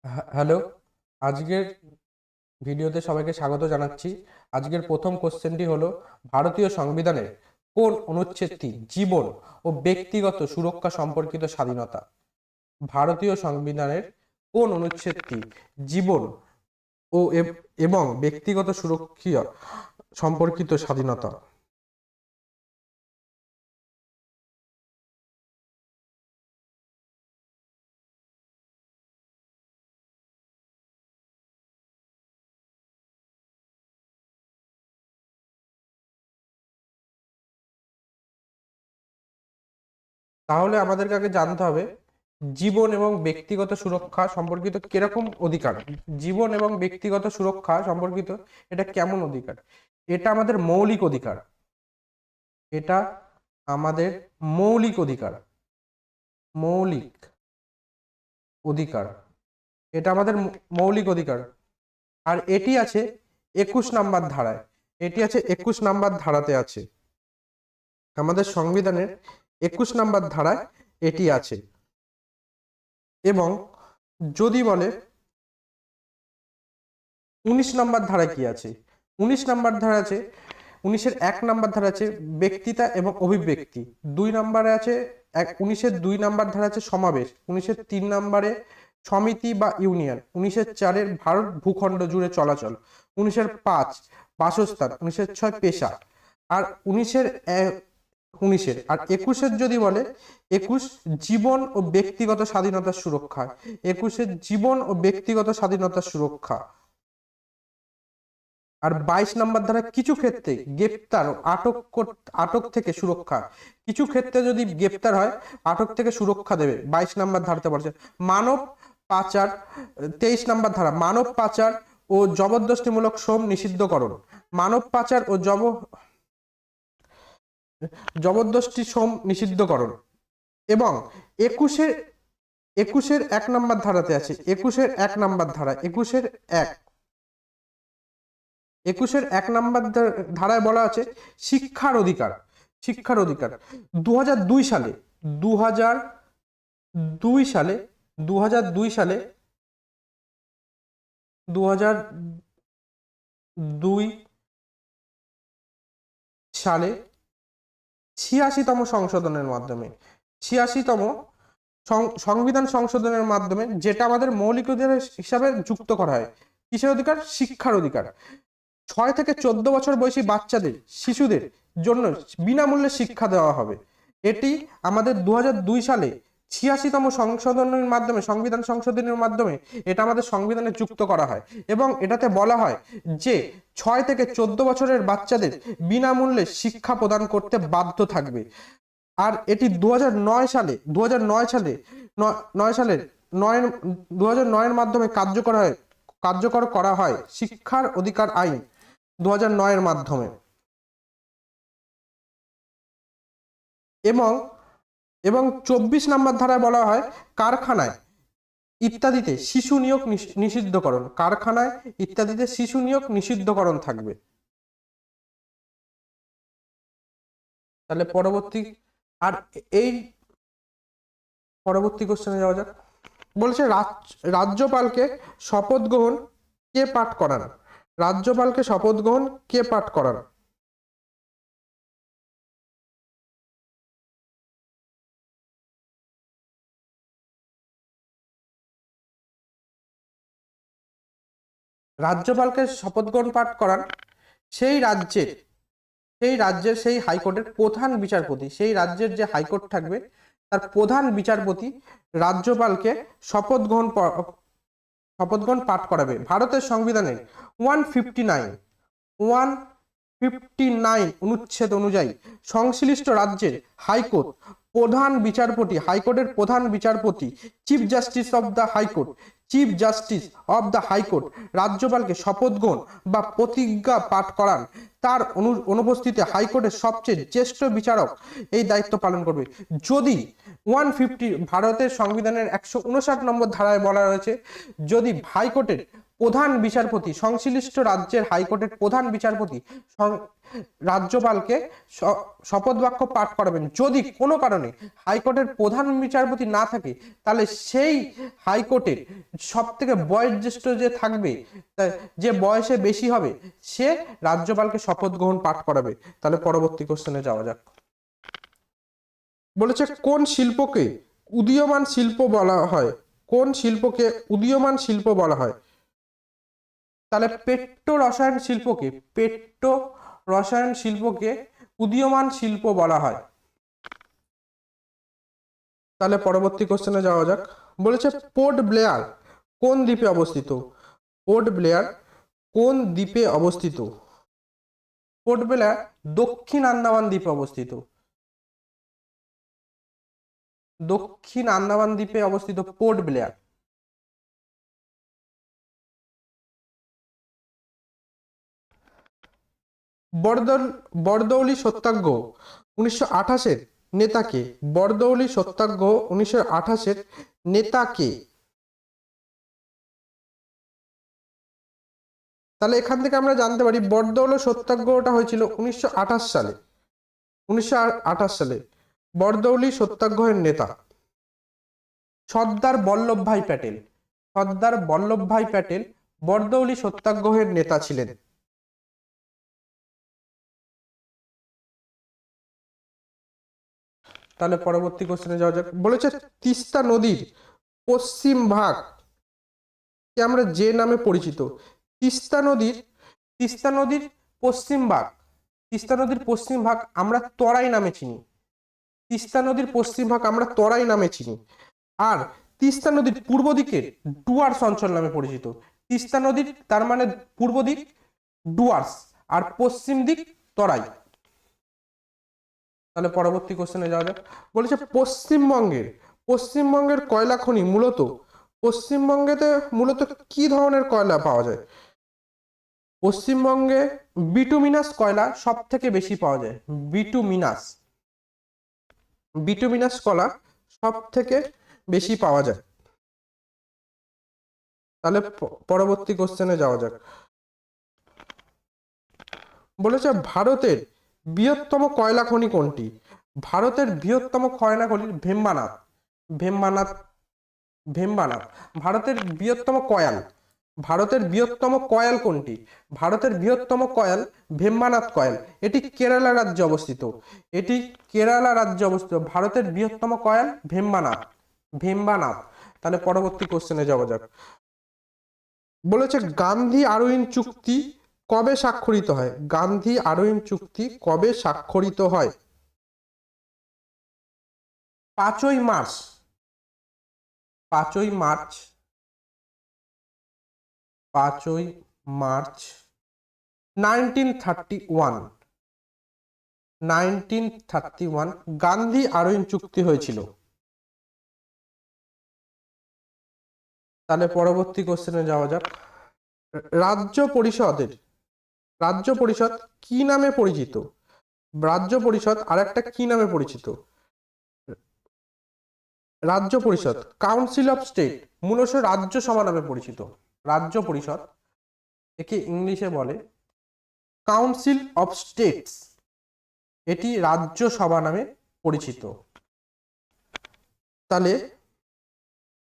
Hello. আজকের ভিডিওতে সবাইকে স্বাগত জানাচ্ছি। আজকের প্রথম কোশ্চেনটি হলো, ভারতীয় সংবিধানের কোন অনুচ্ছেদটি জীবন ও ব্যক্তিগত সুরক্ষা সম্পর্কিত স্বাধীনতা? ভারতীয় সংবিধানের কোন অনুচ্ছেদটি জীবন ও এবং ব্যক্তিগত সুরক্ষা সম্পর্কিত স্বাধীনতা? তাহলে আমাদেরকে আগে জানতে হবে জীবন এবং ব্যক্তিগত সুরক্ষা সম্পর্কিত কিরকম অধিকার। জীবন এবং ব্যক্তিগত সুরক্ষা সম্পর্কিত এটা কেমন অধিকার? এটা আমাদের মৌলিক অধিকার। এটা আমাদের মৌলিক অধিকার। মৌলিক অধিকার। এটা আমাদের মৌলিক অধিকার। আর এটি আছে 21 নম্বর ধারায়। এটি আছে 21 নম্বর ধারাতে আছে। আমাদের সংবিধানের 21 নম্বর ধারায় এটি আছে। এবং যদি বলে 19 নম্বর ধারা কি আছে? 19 নম্বর ধারা আছে, 19-এর 1 নম্বর ধারা আছে ব্যক্তিতা এবং অভিব্যক্তি। 2 নম্বরে আছে 19-এর 2 নম্বর ধারা আছে সমাবেশ। 19-এর 3 নম্বরে সমিতি বা ইউনিয়ন। 19-এর 4 ভারত ভূখণ্ড জুড়ে চলাচল। 19-এর 5 বাসস্থান। 19-এর 6 পেশা। আর 21-এর যদি বলে 21 জীবন ও ব্যক্তিগত স্বাধীনতার সুরক্ষা। 21-এর জীবন ও ব্যক্তিগত স্বাধীনতার সুরক্ষা। আর 22 নম্বর ধারা কিছু ক্ষেত্রে গ্রেপ্তার ও আটক থেকে সুরক্ষা। কিছু ক্ষেত্রে যদি গ্রেপ্তার হয়, আটক থেকে সুরক্ষা দেবে। 22 নম্বর ধারাতে বলছে মানব পাচার। 23 নম্বর ধারা মানব পাচার ও জবরদস্তিমূলক শ্রম নিষিদ্ধকরণ। মানব পাচার ও জবরদস্তি শ্রম নিষিদ্ধকরণ। এবং 21-এর 1 নম্বর ধারাতে আছে 21-এর 1 নম্বর ধারা 21-এর 1 ধারায় বলা আছে শিক্ষার অধিকার। শিক্ষার অধিকার 2002 সালে 2002 সালে 2002 সালে 2002 সালে 86তম সংশোধনের মাধ্যমে 86তম সংবিধান সংশোধনের মাধ্যমে যেটা আমাদের মৌলিক অধিকার হিসাবে যুক্ত করা হয়। কিসের অধিকার? শিক্ষার অধিকার। 6 থেকে 14 বছর বয়সী বাচ্চাদের, শিশুদের জন্য বিনামূল্যে শিক্ষা দেওয়া হবে। এটি আমাদের 2002 সালে 86তম সংশোধনের মাধ্যমে, সংবিধান সংশোধনের মাধ্যমে এটা আমাদের সংবিধানে যুক্ত করা হয়। এবং এটাতে বলা হয় যে 6 থেকে 14 বছরের বাচ্চাদের বিনামূল্যে শিক্ষা প্রদান করতে বাধ্য থাকবে। আর এটি 2009 সালে 2009 মাধ্যমে কার্যকর করা হয় শিক্ষার অধিকার আইন 2009 মাধ্যমে। এবং এবং 24 নম্বর ধারায় বলা হয় কারখানায় ইত্যাদিতে শিশু নিয়োগ নিষিদ্ধকরণ। কারখানায় ইত্যাদিতে শিশু নিয়োগ নিষিদ্ধকরণ থাকবে। তাহলে আর এই পরবর্তী কোশ্চেনে যাওয়া যাক। বলছে রাজ্যপালকে শপথ গ্রহণ কে পাঠ করান? রাজ্যপালকে শপথ গ্রহণ কে পাঠ করান? রাজ্যপালকে শপথ গ্রহণ পাঠ করান সেই রাজ্যের সেই হাইকোর্টের প্রধান বিচারপতি। সেই রাজ্যের যে হাইকোর্ট থাকবে তার প্রধান বিচারপতি রাজ্যপালকে শপথ গ্রহণ পাঠ করাবে। ভারতের সংবিধানের 159 অনুচ্ছেদ অনুযায়ী সংশ্লিষ্ট রাজ্যের হাইকোর্টের প্রধান বিচারপতি chief justice of the high court রাজ্যপালকে শপথ গ্রহণ বা প্রতিজ্ঞা পাঠ করান। তার অনুপস্থিতিতে হাইকোর্টের সবচেয়ে জ্যেষ্ঠ বিচারক এই দায়িত্ব পালন করবে। যদি 150 ভারতের সংবিধানের 159 নম্বর ধারায় বলা রয়েছে, যদি হাইকোর্টের প্রধান বিচারপতি, সংশ্লিষ্ট রাজ্যের হাইকোর্টের প্রধান বিচারপতি রাজ্যপালকে শপথ বাক্য পাঠ করাবেন। যদি কোনো কারণে হাইকোর্টের প্রধান বিচারপতি না থাকে, তাহলে সেই হাইকোর্টের সব থেকে বয়োজ্যেষ্ঠ যে থাকবে, যে বয়সে বেশি হবে, সে রাজ্যপালকে শপথ গ্রহণ পাঠ করাবে। তাহলে পরবর্তী কোশ্চেনে যাওয়া যাক। বলেছে কোন শিল্পকে উদীয়মান শিল্প বলা হয়? কোন শিল্পকে উদীয়মান শিল্প বলা হয়? তাহলে পেট্রো রসায়ন শিল্পকে উদীয়মান শিল্প বলা হয়। তাহলে পরবর্তী কোশ্চেনে যাওয়া যাক। বলেছে পোর্ট ব্লেয়ার কোন দ্বীপে অবস্থিত? পোর্ট ব্লেয়ার কোন দ্বীপে অবস্থিত? পোর্ট ব্লেয়ার দক্ষিণ আন্দামান দ্বীপে অবস্থিত। দক্ষিণ আন্দামান দ্বীপে অবস্থিত পোর্ট ব্লেয়ার। বরদৌলি সত্যাগ্রহ 1928-এর নেতাকে? বরদৌলি সত্যাগ্রহ 1928-এর নেতাকে? তাহলে এখান থেকে আমরা জানতে পারি বরদৌলি সত্যাগ্রহটা হয়েছিল 1928 সালে। 1928 সালে বরদৌলি সত্যাগ্রহের নেতা সর্দার বল্লভভাই প্যাটেল। সর্দার বল্লভভাই প্যাটেল বরদৌলি সত্যাগ্রহের নেতা ছিলেন। তাহলে পরবর্তী কোশ্চেনে যাওয়া যাক। বলেছে তিস্তা নদীর পশ্চিম ভাগ কে আমরা যে নামে পরিচিত? তিস্তা নদীর পশ্চিম ভাগ, তিস্তা নদীর পশ্চিম ভাগ আমরা তরাই নামে চিনি। তিস্তা নদীর পশ্চিম ভাগ আমরা তরাই নামে চিনি। আর তিস্তা নদীর পূর্ব দিকের ডুয়ার্স অঞ্চল নামে পরিচিত। তিস্তা নদীর তার মানে পূর্ব দিক ডুয়ার্স আর পশ্চিম দিক তরাই। তাহলে পরবর্তী কোশ্চেনে যাওয়া যাক। বলেছে পশ্চিমবঙ্গের কয়লা খনি পশ্চিমবঙ্গেতে মূলত কি ধরনের কয়লা পাওয়া যায়? পশ্চিমবঙ্গে বিটুমিনাস কয়লা সব থেকে বেশি পাওয়া যায়। বিটুমিনাস কয়লা সব থেকে বেশি পাওয়া যায়। তাহলে পরবর্তী কোশ্চেনে যাওয়া যাক। বলেছে ভারতের বৃহত্তম কয়লা খনি কোনটি? ভারতের বৃহত্তম কয়লা খনি ভেম্বানাদ। ভারতের বৃহত্তম কয়াল কোনটি? ভারতের বৃহত্তম কয়াল ভেম্বানাদ কয়াল। এটি কেরালা রাজ্যে অবস্থিত। ভারতের বৃহত্তম কয়াল ভেম্বানাদ। তাহলে পরবর্তী কোশ্চেনে যাওয়া যাক। বলেছে গান্ধী আরউইন চুক্তি কবে স্বাক্ষরিত হয়? গান্ধী আরউইন চুক্তি কবে স্বাক্ষরিত হয়? 5ই মার্চ 1931 গান্ধী আরউইন চুক্তি হয়েছিল। তাহলে পরবর্তী কোশ্চেনে যাওয়া যাক। রাজ্য পরিষদ কি নামে পরিচিত? রাজ্য পরিষদ আরেকটা কি নামে পরিচিত? রাজ্য পরিষদ কাউন্সিল অফ স্টেট মূলত রাজ্যসভা নামে পরিচিত। রাজ্য পরিষদ একে ইংলিশে বলে কাউন্সিল অফ স্টেটস, এটি রাজ্যসভা নামে পরিচিত। তাহলে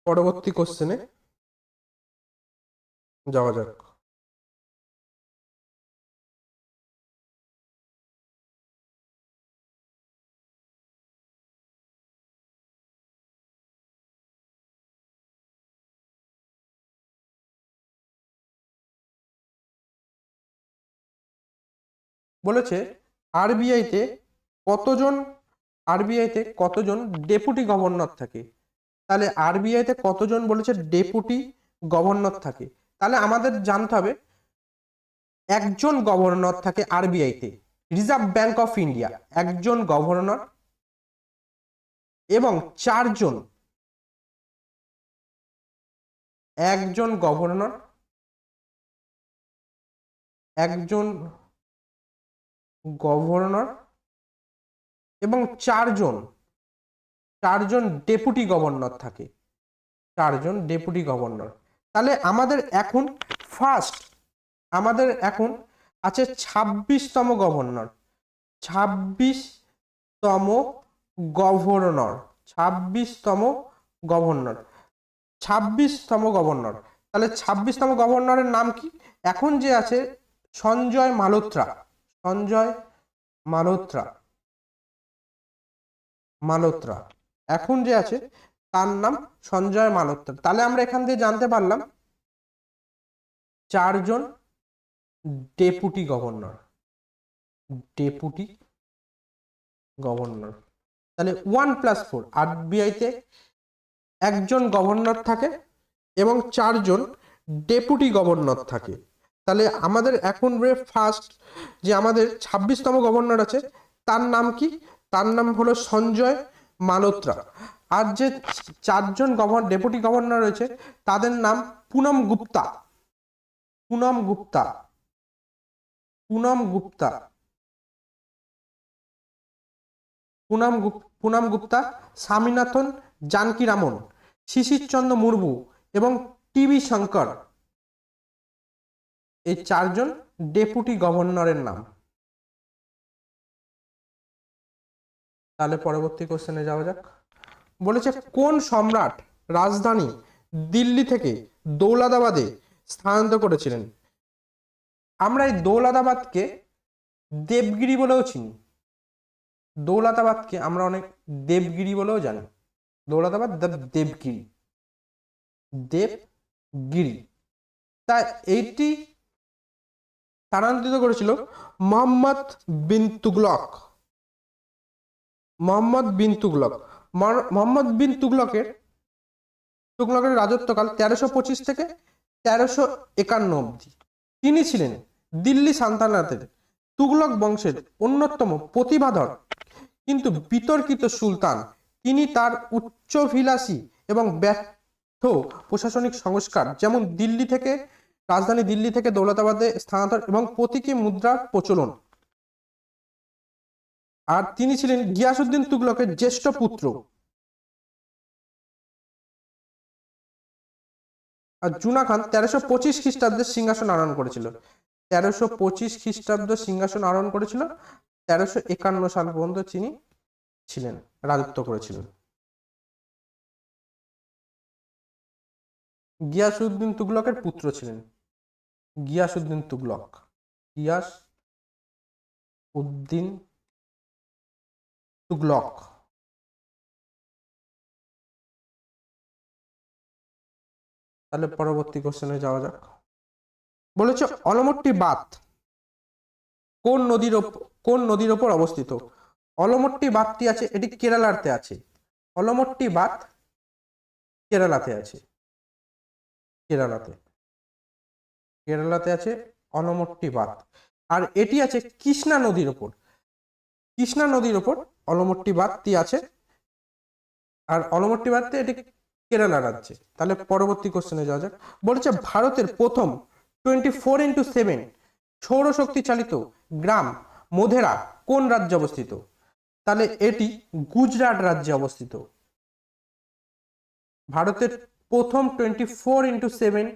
পরবর্তী কোশ্চেনে যাওয়া যাক। বলেছে আরবিআইতে কতজন ডেপুটি গভর্নর থাকে? তাহলে আরবিআইতে কতজন বলেছে ডেপুটি গভর্নর থাকে? তাহলে আমাদের জানতে হবে একজন গভর্নর থাকে আরবিআইতে। রিজার্ভ ব্যাংক অফ ইন্ডিয়া একজন গভর্নর এবং একজন গভর্নর এবং চারজন ডেপুটি গভর্নর থাকে। তাহলে আমাদের এখন ফার্স্ট আমাদের এখন আছে 26তম গভর্নর, 26তম গভর্নর, 26তম গভর্নর, 26তম গভর্নর। তাহলে 26তম গভর্নরের নাম কি? এখন যে আছে সঞ্জয় মালহোত্রা, সঞ্জয় মালহোত্রা, মালহোত্রা এখন যে আছে তার নাম সঞ্জয় মালহোত্রা। তাহলে আমরা এখান থেকে জানতে পারলাম 4জন ডেপুটি গভর্নর, ডেপুটি গভর্নর। তাহলে 1+4, আরবিআইতে একজন গভর্নর থাকে এবং 4জন ডেপুটি গভর্নর থাকে। তাহলে আমাদের এখন ফার্স্ট যে আমাদের 26তম গভর্নর আছে তার নাম কি? তার নাম হলো সঞ্জয় মালহোত্রা। আর যে 4জন ডেপুটি গভর্নর রয়েছে তাদের নাম পুনম গুপ্তা, পুনম গুপ্তা, পুনম গুপ্তা, পুনম গুপ্তা, স্বামীনাথন জানকীরামন, শিশির চন্দ্র মুর্মু এবং টিবি শঙ্কর। এই 4জন ডেপুটি গভর্নরের নাম। তাহলে পরবর্তী কোশ্চেনে যাওয়া যাক। বলেছে কোন সম্রাট রাজধানী দিল্লি থেকে দৌলতাবাদে স্থানান্তর করেছিলেন? আমরা এই দৌলতাবাদকে দেবগিরি বলেও চিনি, দৌলতাবাদকে আমরা অনেক দেবগিরি বলেও জানি। দৌলতাবাদ দেবগিরি, দেবগিরি। তা এইটি স্থানান্তরিত করেছিল মোহাম্মদ বিন তুগলক, মোহাম্মদ বিন তুগলক। মোহাম্মদ বিন তুগলকের রাজত্বকাল 1325 থেকে 1351 অবধি। তিনি ছিলেন দিল্লি সালতানাতের তুগলক বংশের অন্যতম প্রতিভাধর কিন্তু বিতর্কিত সুলতান। তিনি তার উচ্চাভিলাষী এবং ব্যর্থ প্রশাসনিক সংস্কার, যেমন রাজধানী দিল্লি থেকে দৌলতাবাদে স্থানান্তর এবং প্রতীকী মুদ্রার প্রচলন। আর তিনি ছিলেন গিয়াসউদ্দিন তুগলকের জ্যেষ্ঠ পুত্র। আর জুনা খান 1325 খ্রিস্টাব্দে সিংহাসন আরোহণ করেছিল, 1325 খ্রিস্টাব্দ সিংহাসন আরোহণ করেছিল, 1351 সাল পর্যন্ত তিনি ছিলেন, রাজত্ব করেছিলেন। গিয়াসউদ্দিন তুগলকের পুত্র ছিলেন, গিয়াসউদ্দিন তুগলক, গিয়াসউদ্দিন তুগলক। তাহলে পরবর্তী কোশ্চেনে যাওয়া যাক। বলেছে অলমট্টি বাঁধ কোন নদীর ওপর অবস্থিত? অলমট্টি বাঁধটি আছে, এটি কেরালাতে আছে। অলমট্টি বাঁধ কেরালাতে আছে, কেরালাতে আছে অলমট্টি বাঁধ। আর এটি আছে কৃষ্ণা নদীর ওপর, কৃষ্ণা নদীর ওপর অলমট্টি বাঁধটি আছে। আর অলমট্টি বাঁধটি এটি কেরালা রাজ্যে। তাহলে পরবর্তী কোশ্চেনে যাওয়া যাক। বলেছে ভারতের প্রথম 24x7 সৌরশক্তি চালিত গ্রাম মোধেরা কোন রাজ্যে অবস্থিত? তাহলে এটি গুজরাট রাজ্যে অবস্থিত। ভারতের প্রথম 24x7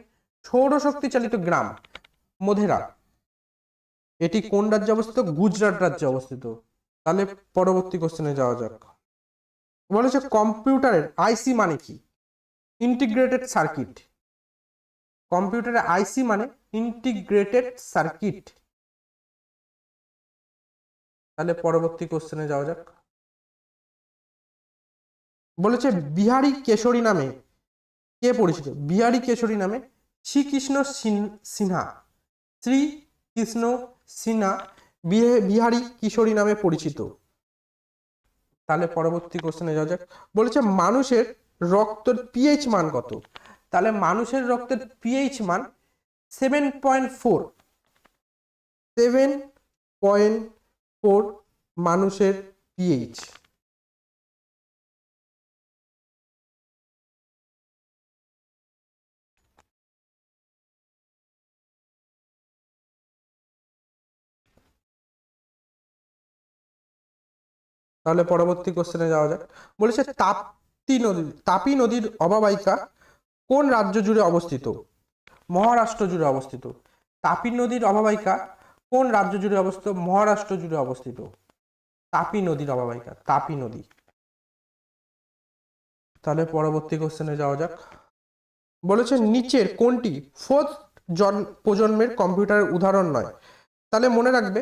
সৌরশক্তি চালিত গ্রাম মোধেরা, এটি কোন রাজ্যে অবস্থিত? গুজরাট রাজ্যে অবস্থিত। তাহলে পরবর্তী কোশ্চেনে যাওয়া যাক। বলেছে কম্পিউটারের আইসি মানে কি? Integrated circuit. কম্পিউটারের আইসি মানে ইন্টিগ্রেটেড সার্কিট। তাহলে পরবর্তী কোশ্চেনে যাওয়া যাক। বলেছে বিহারী কেশরী নামে কে পরিচিত? বিহারী কেশরী নামে শ্রীকৃষ্ণ সিনহা, শ্রীকৃষ্ণ সিনহা বিহারী কিশোরী নামে পরিচিত। তাহলে পরবর্তী কোশ্চেনে যাওয়া যাক। বলেছে মানুষের রক্তের পিএইচ মান কত? তাহলে মানুষের রক্তের পিএইচ মান 7.4, 7.4 মানুষের পিএইচ। তাহলে পরবর্তী কোশ্চেনে যাওয়া যাক। বলেছে তাপ্তি নদী, তাপি নদীর অববাহিকা কোন রাজ্য জুড়ে অবস্থিত? মহারাষ্ট্র জুড়ে অবস্থিত। তাপি নদীর অববাহিকা কোন রাজ্য জুড়ে অবস্থিত? মহারাষ্ট্র জুড়ে অবস্থিত তাপি নদীর অববাহিকা, তাপি নদী। তাহলে পরবর্তী কোশ্চেনে যাওয়া যাক। বলেছে নিচের কোনটি ফোর্থ প্রজন্মের কম্পিউটারের উদাহরণ নয়? তাহলে মনে রাখবে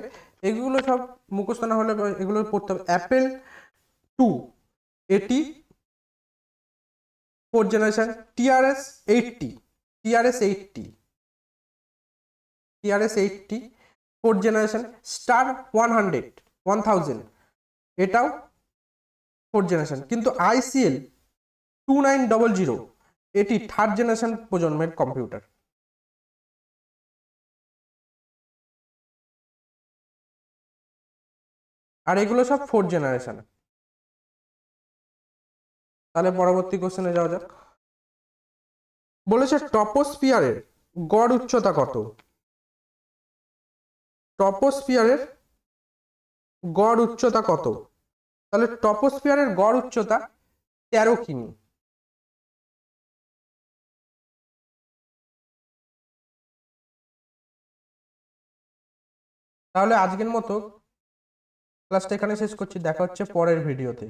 এগুলো সব মুখস্থ না হলে এগুলো পড়তে হবে। অ্যাপেল 2 এটি fourth generation. TRS 80, TRS 80, TRS 80 fourth generation. Star 100, 1000 এটাও ফোর্থ জেনারেশন। কিন্তু আইসিএল 2900 এটি থার্ড জেনারেশন প্রজন্মের কম্পিউটার। আর এগুলো সব ফোর্থ জেনারেশন। তাহলে পরবর্তী কোশ্চেনে যাওয়া যাক। বলেছে টপোস্ফিয়ারের গড় উচ্চতা কত? টপোস্ফিয়ারের গড় উচ্চতা কত? তাহলে টপোস্ফিয়ারের গড় উচ্চতা 13 কিমি। তাহলে আজকের মতো ক্লাসটা এখানে শেষ করছি, দেখা হচ্ছে পরের ভিডিওতে।